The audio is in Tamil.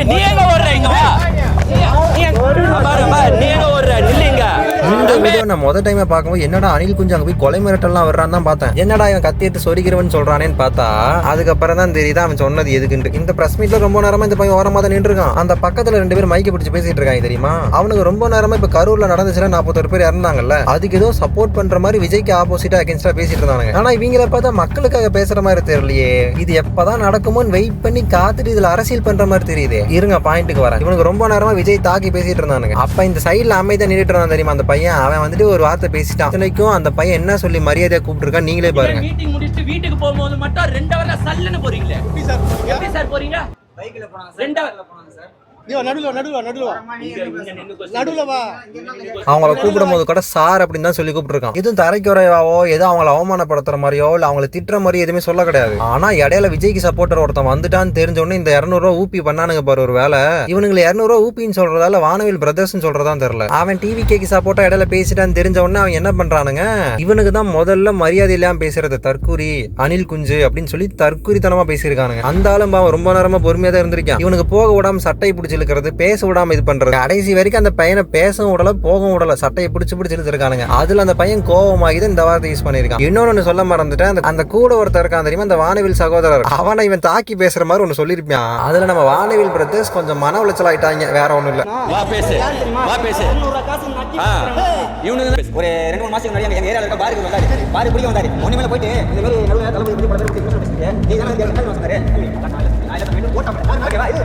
நீ எங்க ஓடுற இங்க வா நீ எங்க ஓடுற நில்லுங்க. இந்த வீடியோ நான் முதல் டைம் பார்க்கும்போது என்னடா அனில் குஞ்சு அங்க போய் கொலை மிரட்டல்லாம் வர்றான்னு தான் பார்த்தேன். என்னடா இவன் கத்தி எடுத்து சொரிக்கிறவன் சொல்றானேன்னு பார்த்தா அதுக்கப்புறம் தான் தெரியுது அவன் சொன்னது எதுக்குன்னு. இந்த பிரஸ் மீட்ல ரொம்ப நேரமா இந்த பையன் ஓரமா தான் நின்று இருக்கான். அந்த பக்கத்துல 2 பேர் மைக்க பிடிச்சு பேசிட்டு இருக்காங்க தெரியுமா. அவனுக்கு ரொம்ப நேரமா இப்ப கரூர்ல நடந்துச்சுன்னா 41 பேர் இறந்தாங்கல்ல, அதுக்கு ஏதோ சப்போர்ட் பண்ற மாதிரி விஜய்க்கு ஆப்போசிட்டா அகேன்ஸ்டா பேசிட்டு இருந்தாங்க. ஆனா இவங்கள பார்த்தா மக்களுக்காக பேசுற மாதிரி தெரியலையே. இது எப்பதான் நடக்குமோன்னு வெயிட் பண்ணி காத்துட்டு இதுல அரசியல் பண்ற மாதிரி தெரியுது. இருங்க பாயிண்ட்டுக்கு வரேன். இவனுக்கு ரொம்ப நேரமா விஜய் தாக்கி பேசிட்டு இருந்தானுங்க. அப்ப இந்த சைடுல அமைதியா நின்றுட்டு இருந்தான் தெரியுமா அந்த பையன். அவன் வந்துட்டு ஒரு வார்த்தை பேசிட்டான். இத்தனைக்கும் அந்த பையன் என்ன சொல்லி மரியாதையா கூப்பிட்டுருக்கா நீங்களே பாருங்க. மீட்டிங் முடிச்சிட்டு வீட்டுக்கு போகும்போது மட்டும் 2 ஹவர்ல சல்லுன்னு போறீங்களே. எப்படி சார் போறீங்க? பைக்ல போனாங்க சார். 2 ஹவர்ல போனாங்க சார். அவங்கள கூப்பிடும் போது கூட சார் அப்படின்னு தான் சொல்லி கூப்பிட்டுருக்கான். எதுவும் தரைக்குறையாவோ ஏதோ அவங்களை அவமானப்படுத்துற மாதிரியோ இல்ல அவங்களை திட்டுற மாதிரி எதுவுமே சொல்ல கிடையாது. ஆனா இடையில விஜய்க்கு சப்போர்ட்டர் ஒருத்தன் வந்துட்டான்னு தெரிஞ்ச உடனே இந்த 200 ரூபா ஊப்பி பண்ணானுங்க பாரு. ஒரு வேலை இவனுங்களை 200 ரூபா ஊப்பின்னு சொல்றதால வானவில் பிரதர்ஸ் சொல்றதான் தெரியல. அவன் டிவி கேக்கு சப்போர்ட்டா இடையில பேசிட்டான்னு தெரிஞ்ச உடனே அவன் என்ன பண்றானுங்க, இவனுக்கு தான் முதல்ல மரியாதை இல்லாம பேசுறது தற்கூரி அனில் குஞ்சு அப்படின்னு சொல்லி தற்கூரித்தனமா பேசியிருக்கானுங்க. அந்த ஆளும் அவன் ரொம்ப நேரமா பொறுமையா தான் இருந்திருக்கான். இவனுக்கு போக விடாம சட்டை பிடிச்சி இழுக்கிறது, பேச விடாம இது பண்றது, கடைசி வரைக்கும் அந்த பையனை பேசவும் விடல போகவும் விடல, சட்டையை பிடிச்சு இழுத்துருக்கானுங்க. அதுல அந்த பையன் கோவமாகி இந்த வார்த்தை யூஸ் பண்ணிருக்கான். இன்னொன்னு சொல்ல மறந்துட்டேன், அந்த கூட ஒருத்தர் இருக்கான் தெரியுமா அந்த வானவில் சகோதரர், அவனை இவன் தாக்கி பேசுற மாதிரி ஒன்னு சொல்லிருப்பான். அதுல நம்ம வானவில் பிரதர்ஸ் கொஞ்சம் மன உளைச்சல் ஆயிட்டாங்க, வேற ஒண்ணும் இல்ல. வா பேசு வா பேசு. இவனுக்கு ஒரு 2-3 மாசத்துக்கு முன்னாடி எங்க ஏரியால இருக்க பாருக்கு வந்தாரு. பாரு குடிக்க வந்தாரு. ஒண்ணு மேல போயிட்டு இந்த மாதிரி நடுவுல தளபதி இப்படி பண்றது இப்படி சொன்னாரு. நீங்க என்ன வந்தாரு. நான் இல்ல போட்டா ஓகேவா இது